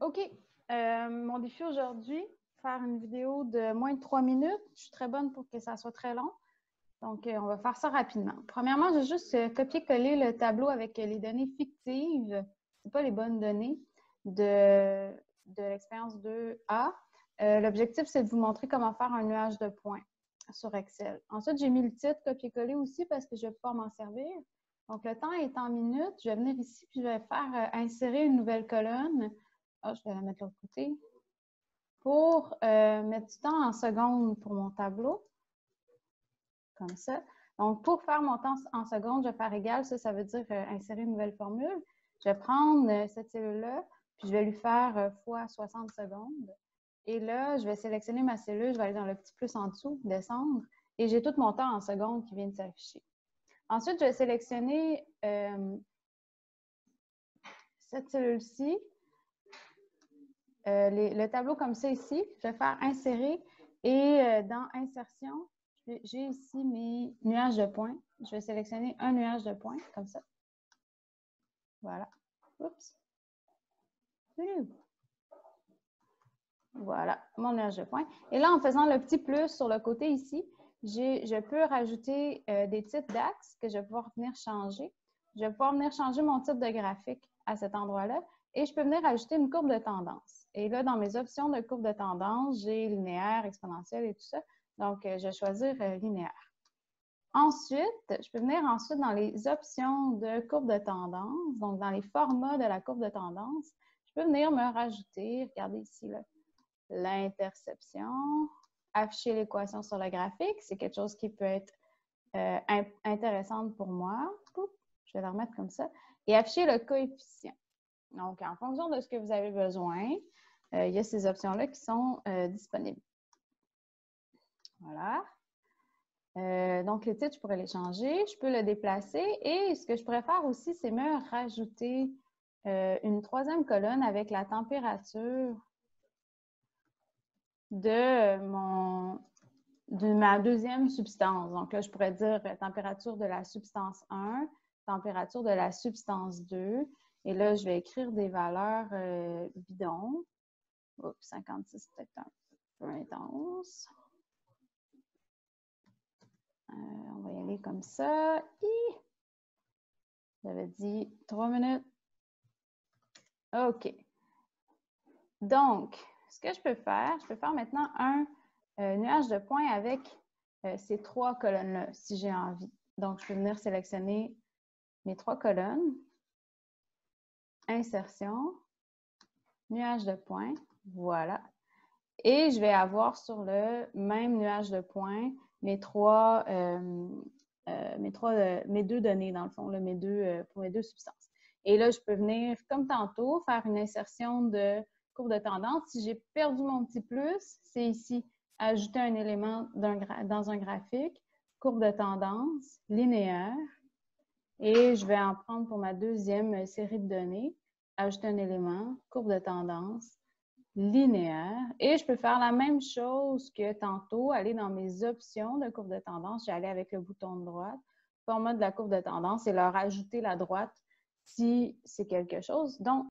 OK. Mon défi aujourd'hui, faire une vidéo de moins de 3 minutes. Je suis très bonne pour que ça soit très long. Donc, on va faire ça rapidement. Premièrement, je vais juste copier-coller le tableau avec les données fictives, c'est pas les bonnes données, de l'expérience 2A. L'objectif, c'est de vous montrer comment faire un nuage de points sur Excel. Ensuite, j'ai mis le titre copier-coller aussi parce que je vais pouvoir m'en servir. Donc, le temps est en minutes. Je vais venir ici puis je vais faire insérer une nouvelle colonne. Ah, je vais la mettre de l'autre côté. Pour mettre du temps en secondes pour mon tableau. Comme ça. Donc, pour faire mon temps en secondes, je vais faire égal. Ça veut dire insérer une nouvelle formule. Je vais prendre cette cellule-là, puis je vais lui faire fois 60 secondes. Et là, je vais sélectionner ma cellule. Je vais aller dans le petit plus en dessous, descendre. Et j'ai tout mon temps en secondes qui vient de s'afficher. Ensuite, je vais sélectionner cette cellule-ci. Le tableau comme ça ici. Je vais faire insérer. Et dans insertion, j'ai ici mes nuages de points. Je vais sélectionner un nuage de points, comme ça. Voilà. Oups. Voilà, mon nuage de points. Et là, en faisant le petit plus sur le côté ici, je peux rajouter des titres d'axes que je vais pouvoir venir changer. Je vais pouvoir venir changer mon type de graphique à cet endroit-là. Et je peux venir ajouter une courbe de tendance. Et là, dans mes options de courbe de tendance, j'ai linéaire, exponentielle et tout ça. Donc, je vais choisir linéaire. Ensuite, je peux venir ensuite dans les options de courbe de tendance, donc dans les formats de la courbe de tendance, je peux venir me rajouter, regardez ici, l'interception, afficher l'équation sur le graphique, c'est quelque chose qui peut être intéressant pour moi. Je vais la remettre comme ça. Et afficher le coefficient. Donc, en fonction de ce que vous avez besoin, il y a ces options-là qui sont disponibles. Voilà. Donc, le titre, je pourrais les changer. Je peux le déplacer. Et ce que je pourrais faire aussi, c'est me rajouter une troisième colonne avec la température de ma deuxième substance. Donc là, je pourrais dire température de la substance 1, température de la substance 2. Et là, je vais écrire des valeurs bidons. Oups, 56, c'est peut-être un peu intense. On va y aller comme ça. J'avais dit 3 minutes. OK. Donc, ce que je peux faire maintenant un nuage de points avec ces 3 colonnes-là, si j'ai envie. Donc, je peux venir sélectionner mes 3 colonnes. Insertion. Nuage de points. Voilà. Et je vais avoir sur le même nuage de points mes deux données, dans le fond, là, pour mes deux substances. Et là, je peux venir, comme tantôt, faire une insertion de courbe de tendance. Si j'ai perdu mon petit plus, c'est ici, ajouter un élément dans un graphique, courbe de tendance, linéaire. Et je vais en prendre pour ma deuxième série de données, ajouter un élément, courbe de tendance, linéaire. Et je peux faire la même chose que tantôt, aller dans mes options de courbe de tendance. J'ai allé avec le bouton de droite, format de la courbe de tendance et leur ajouter la droite si c'est quelque chose. Donc,